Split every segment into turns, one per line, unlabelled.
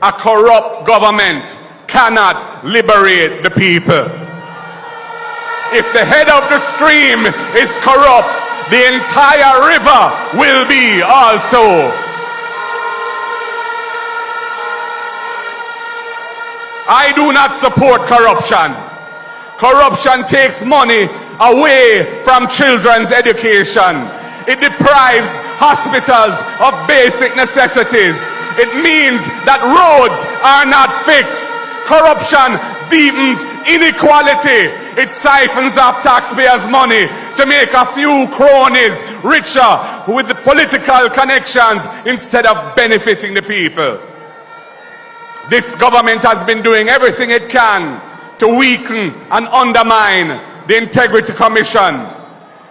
A corrupt government cannot liberate the people. If the head of the stream is corrupt, the entire river will be also. I do not support corruption. Corruption takes money away from children's education. It deprives hospitals of basic necessities. It means that roads are not fixed. Corruption deepens inequality. It siphons off taxpayers' money to make a few cronies richer with the political connections instead of benefiting the people. This government has been doing everything it can to weaken and undermine the Integrity Commission,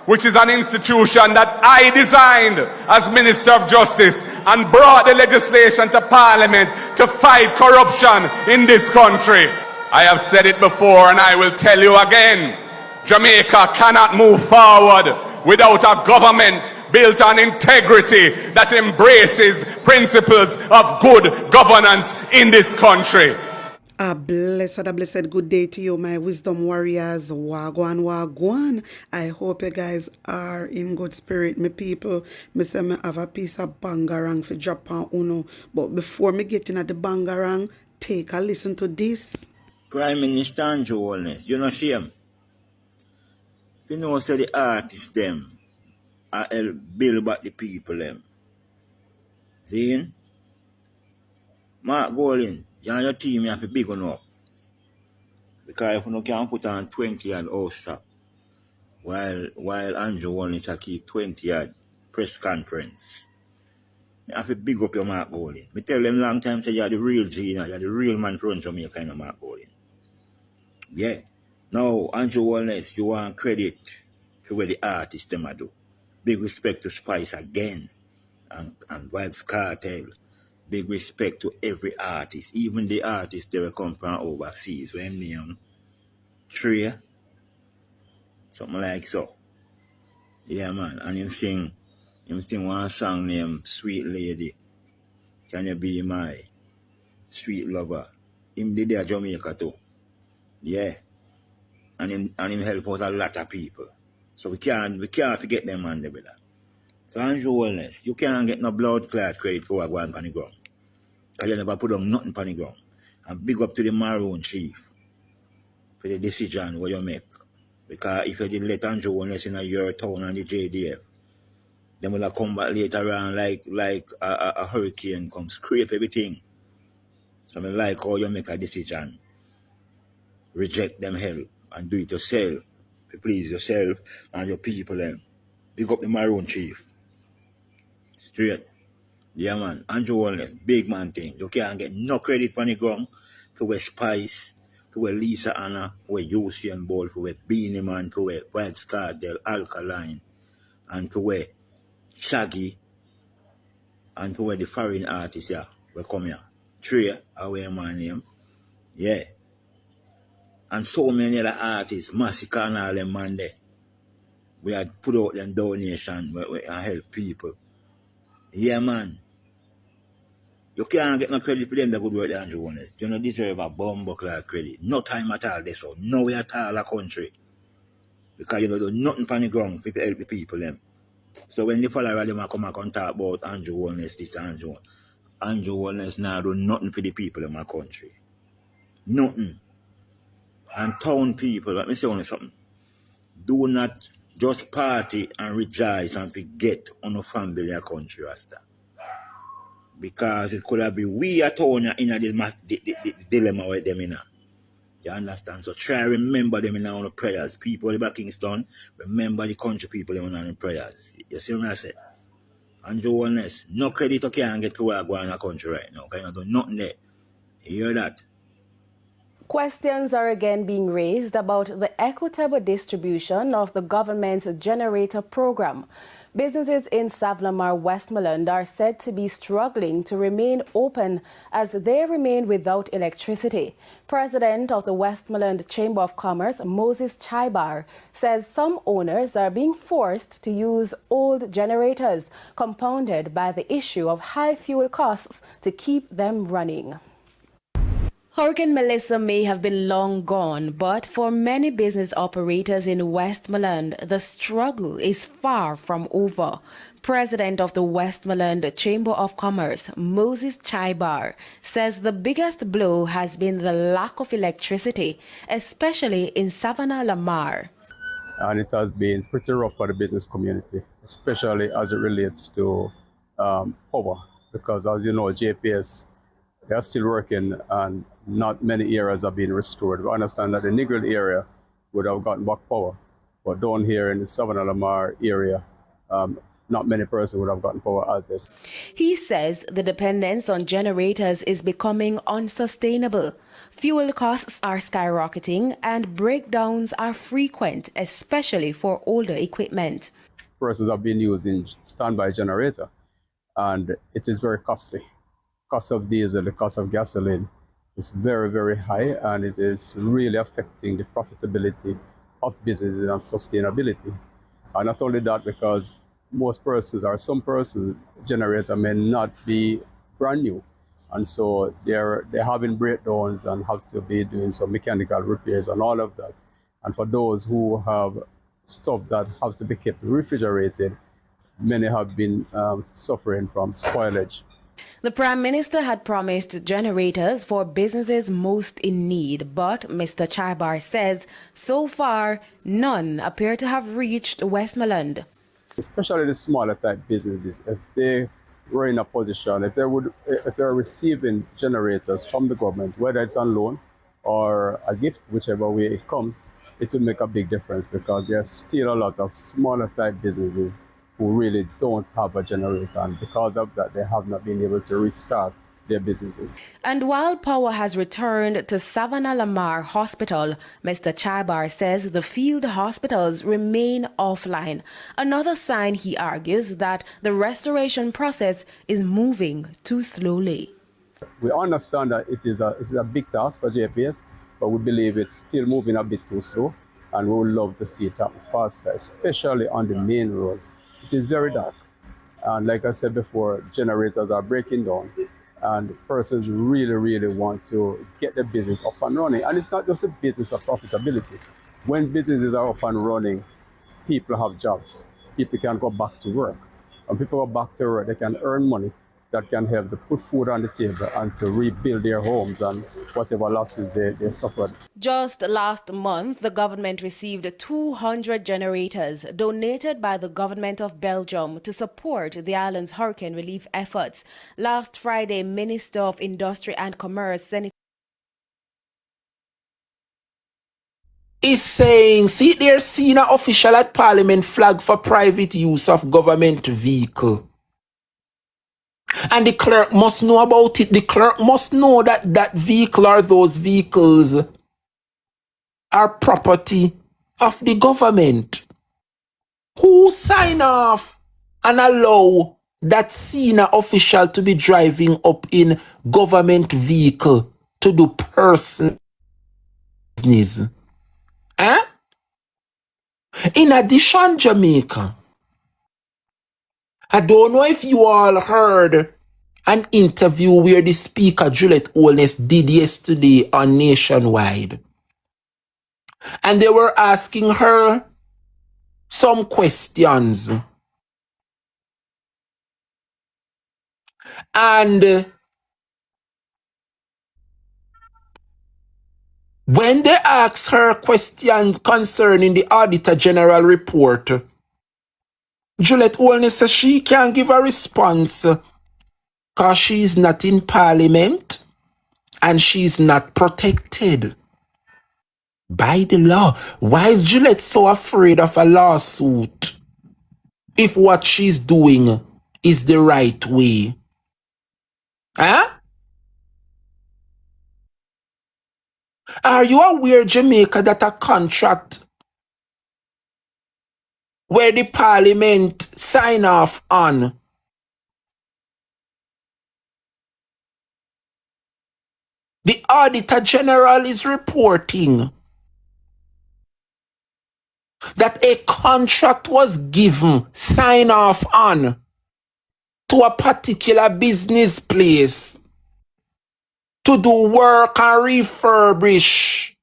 which is an institution that I designed as Minister of Justice and brought the legislation to Parliament to fight corruption in this country. I have said it before and I will tell you again, Jamaica cannot move forward without a government built on integrity that embraces principles of good governance in this country.
A blessed good day to you, my wisdom warriors. Wagwan, wagwan. I hope you guys are in good spirit, my people. Me say me have a piece of bangarang for Japan Uno. But before me get in at the bangarang, take a listen to this.
Prime Minister and Holness, you know shame. You know say the artists them are help build back the people them. See? Mark Golin, you and your team you have to big one up. Because if you can't put on 20 yard all-stop, while Andrew Holness to keep 20 yard press conference. You have to big up your Mark Golin. I tell them long time say you're the real G, you're the real man from Jamaica kind of Mark Golin. Yeah. Now, Andrew Holness, you want credit for what the artists them do. Big respect to Spice again and Vibes Cartel. Big respect to every artist, even the artists that will come from overseas. When name Trey, something like so. Yeah, man. And him sing one song named Sweet Lady. Can you be my sweet lover? Him did that Jamaica too. Yeah. And him help out a lot of people. So we can't forget them man, brother. So Andrew Holness, you can't get no blood clot credit for what going on the ground. Because you never put on nothing on the ground. And big up to the Maroon Chief for the decision what you make. Because if you did let Andrew Holness in your town and the JDF, then will come back later on like a hurricane come scrape everything. So I like how you make a decision. Reject them help and do it yourself. To please yourself and your people then. Big up the Maroon Chief. Straight. Yeah man. Andrew Holness, big man thing. You can't get no credit for the ground for where Spice, for where Lisa Anna, for where Usain Bolt, for where Beanie Man, for where Vibes Cartel, Alkaline, and for where Shaggy, and for where the foreign artists yeah, will come here. Trey, away my name. Yeah. And so many other artists, Massacre and all them man there. We had put out them donation and help people. Yeah, man. You can't get no credit for them that good work the Andrew Holness. You don't deserve a bumbuckler credit. No time at all this so. No way at all a country. Because you don't do nothing on the ground for help the people them. So when the follower them come and talk about Andrew Holness, this Andrew Holness now do nothing for the people in my country. Nothing. And town people, let me say only something. Do not just party and rejoice and forget on a family or country, Rasta. Because it could have been we at town in the dilemma with them in. You understand? So try remember them in our prayers. People back in Kingston, remember the country people in our prayers. You see what I say? Andrew Holness, no credit you can't get to where I go in a country right now. Because you don't do nothing there. You hear that?
Questions are again being raised about the equitable distribution of the government's generator program. Businesses in Savlamar, Westmoreland are said to be struggling to remain open as they remain without electricity. President of the Westmoreland Chamber of Commerce, Moses Chaibar, says some owners are being forced to use old generators, compounded by the issue of high fuel costs to keep them running. Hurricane Melissa may have been long gone, but for many business operators in Westmoreland, the struggle is far from over. President of the Westmoreland Chamber of Commerce, Moses Chaibar, says the biggest blow has been the lack of electricity, especially in Savannah Lamar.
And it has been pretty rough for the business community, especially as it relates to power, because as you know, JPS, they are still working and not many areas have been restored. We understand that the Negril area would have gotten back power, but down here in the Savannah Lamar area, not many persons would have gotten power as this.
He says the dependence on generators is becoming unsustainable. Fuel costs are skyrocketing and breakdowns are frequent, especially for older equipment.
Persons have been using standby generator, and it is very costly. Cost of diesel, the cost of gasoline is very, very high, and it is really affecting the profitability of businesses and sustainability. And not only that, because most persons or some persons generator may not be brand new, and so they're having breakdowns and have to be doing some mechanical repairs and all of that. And for those who have stuff that have to be kept refrigerated, many have been suffering from spoilage.
The Prime Minister had promised generators for businesses most in need, but Mr. Chaibar says so far none appear to have reached Westmoreland.
Especially the smaller type businesses, if they were in a position, if they're receiving generators from the government, whether it's on loan or a gift, whichever way it comes, it will make a big difference, because there's still a lot of smaller type businesses who really don't have a generator, and because of that, they have not been able to restart their businesses.
And while power has returned to Savannah Lamar Hospital, Mr. Chaibar says the field hospitals remain offline. Another sign, he argues, that the restoration process is moving too slowly.
We understand that it is a big task for JPS, but we believe it's still moving a bit too slow, and we would love to see it happen faster, especially on the main roads. It is very dark, and like I said before, generators are breaking down, and persons really, really want to get the business up and running. And it's not just a business of profitability. When businesses are up and running, people have jobs. People can go back to work. When people go back to work, they can earn money that can help to put food on the table and to rebuild their homes and whatever losses they suffered.
Just last month, the government received 200 generators donated by the government of Belgium to support the island's hurricane relief efforts. Last Friday, Minister of Industry and Commerce, Senator
is saying, see, they're senior official at Parliament flag for private use of government vehicle. And the clerk must know about it. The clerk must know that that vehicle or those vehicles are property of the government. Who sign off and allow that senior official to be driving up in government vehicle to do personal business? Huh? In addition, Jamaica, I don't know if you all heard an interview where the speaker, Juliet, Holness, did yesterday on Nationwide. And they were asking her some questions. And when they asked her questions concerning the Auditor General report, Juliet Holness says she can't give a response because she's not in Parliament and she's not protected by the law. Why is Juliet so afraid of a lawsuit if what she's doing is the right way? Huh? Are you aware, Jamaica, that a contract where the Parliament sign off on the Auditor General is reporting that a contract was given, sign off on, to a particular business place to to do work and refurbish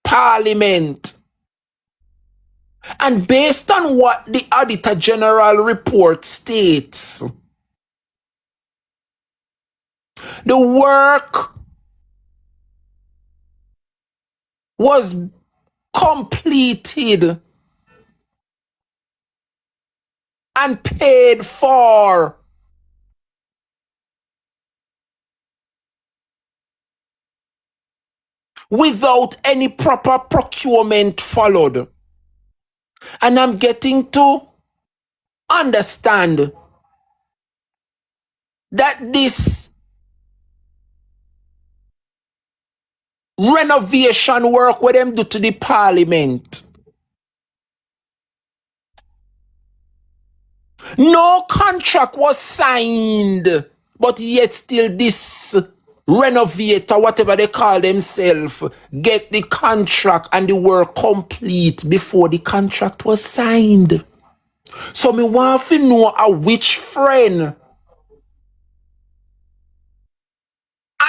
Parliament. And based on what the Auditor General report states, the work was completed and paid for without any proper procurement followed. And I'm getting to understand that this renovation work what them do to the Parliament, no contract was signed, but yet still this renovator, whatever they call themselves, get the contract and the work complete before the contract was signed. So me want to know a which friend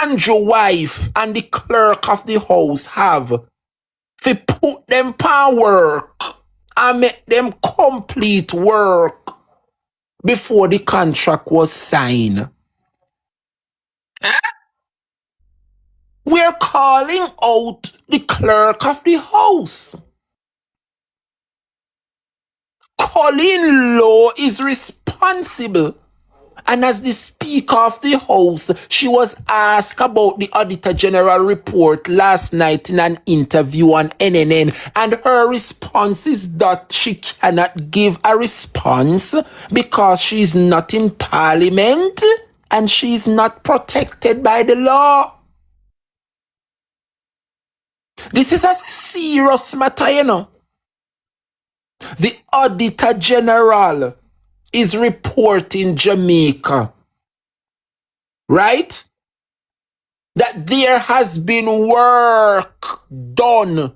Andrew wife and the clerk of the house have to put them pan work and make them complete work before the contract was signed. We're calling out the clerk of the house. Colleen Law is responsible. And as the Speaker of the House, she was asked about the Auditor General report last night in an interview on NNN. And her response is that she cannot give a response because she's not in Parliament and she's not protected by the law. This is a serious matter, you know. The Auditor General is reporting Jamaica, right? That there has been work done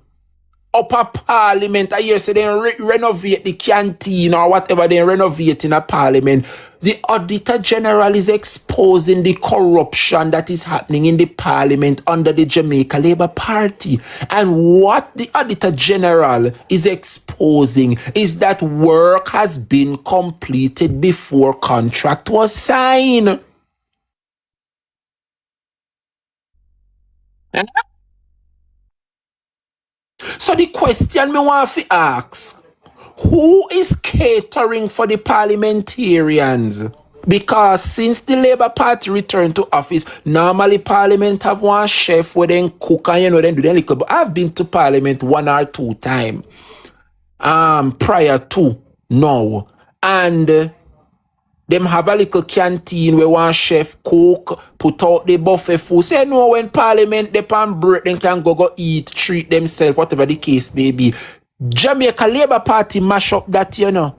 up a Parliament. I hear say they renovate the canteen or whatever they renovate in a Parliament. The Auditor General is exposing the corruption that is happening in the Parliament under the Jamaica Labour Party. And what the Auditor General is exposing is that work has been completed before contract was signed. So the question me want to ask, who is catering for the parliamentarians? Because since the Labour Party returned to office, normally Parliament have one chef where they cook and then do them little. But I've been to Parliament 1 or 2 times prior to now. And them have a little canteen where one chef cook, put out the buffet food. Say no, when Parliament they pan break, they can go eat, treat themselves, whatever the case may be. Jamaica Labour Party mash up that, you know.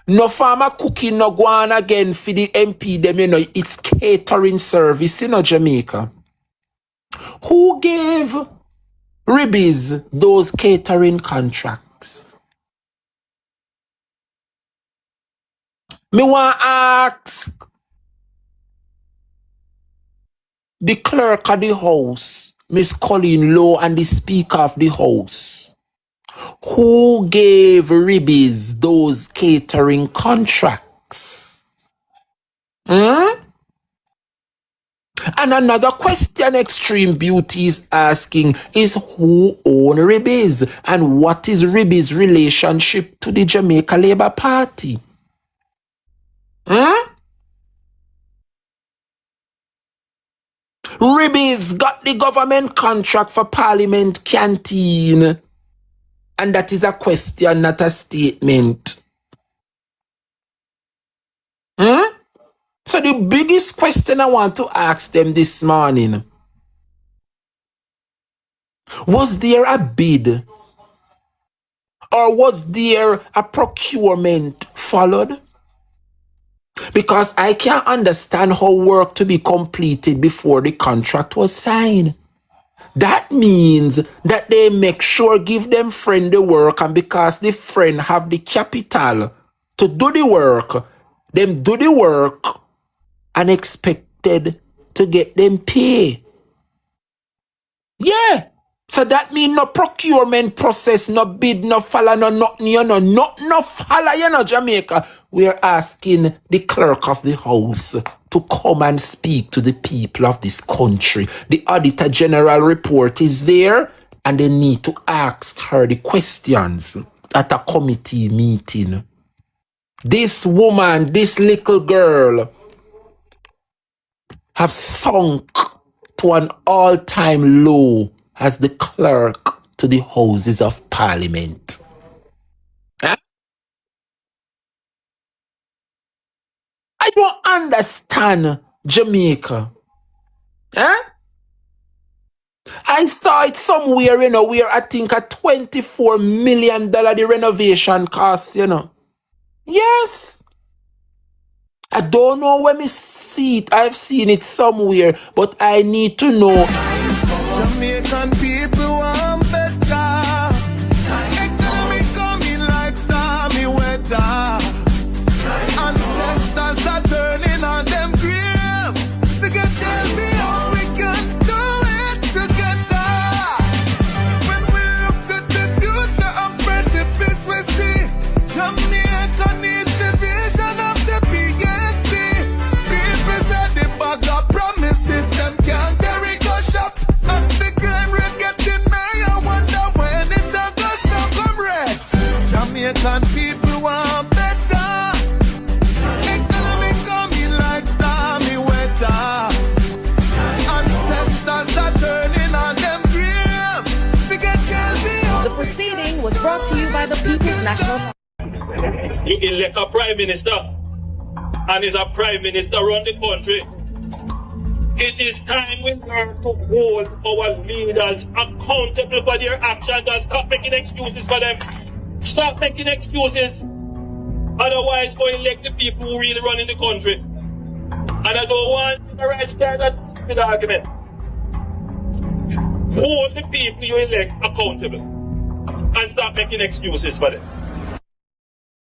No farmer cooking no go on again for the MP them, you know. It's catering service, you know, Jamaica. Who gave Ribbies those catering contracts? Me want ask the clerk of the house, Miss Colleen Lowe, and the Speaker of the House, who gave Ribbies those catering contracts? And another question Extreme Beauty is asking is who own Ribbies and what is Ribbies' relationship to the Jamaica Labour Party? Ribbies got the government contract for Parliament canteen. And that is a question, not a statement. So the biggest question I want to ask them this morning, was there a bid? Or was there a procurement followed? Because I can't understand how work to be completed before the contract was signed. That means that they make sure give them friend the work, and because the friend have the capital to do the work, them do the work and expected to get them pay. Yeah. So that mean no procurement process, no bid, no follow, no nothing, you know, no follow, you know, Jamaica. We're asking the clerk of the house to come and speak to the people of this country. The Auditor General report is there, and they need to ask her the questions at a committee meeting. This woman, this little girl, have sunk to an all-time low as the clerk to the Houses of Parliament. Huh? I don't understand Jamaica. Huh? I saw it somewhere, you know, where I think a $24 million the renovation cost, you know. Yes. I don't know where me see it. I've seen it somewhere, but I need to know.
Jamaican people want better. Economy coming like stormy weather. Ancestors are turning on them grave. They can tell me how we can do it together. When we look at the future of precipice, we see Jamaica needs the vision of the PNP. People said the bag of promises them can't carry go shop. And the crime rate getting high. I wonder when it go stop, comrades. Jamaican people want better. Economy coming like stormy weather. Ancestors are turning on them grave. We can tell me how
The proceeding was brought to you by the People's National.
You elect a prime minister, and is a prime minister run the country. It is time we learn to hold our leaders accountable for their actions and stop making excuses for them. Stop making excuses. Otherwise, go elect the people who really run in the country. And I don't want the right stand that stupid argument. Hold the people you elect accountable and stop making excuses for them.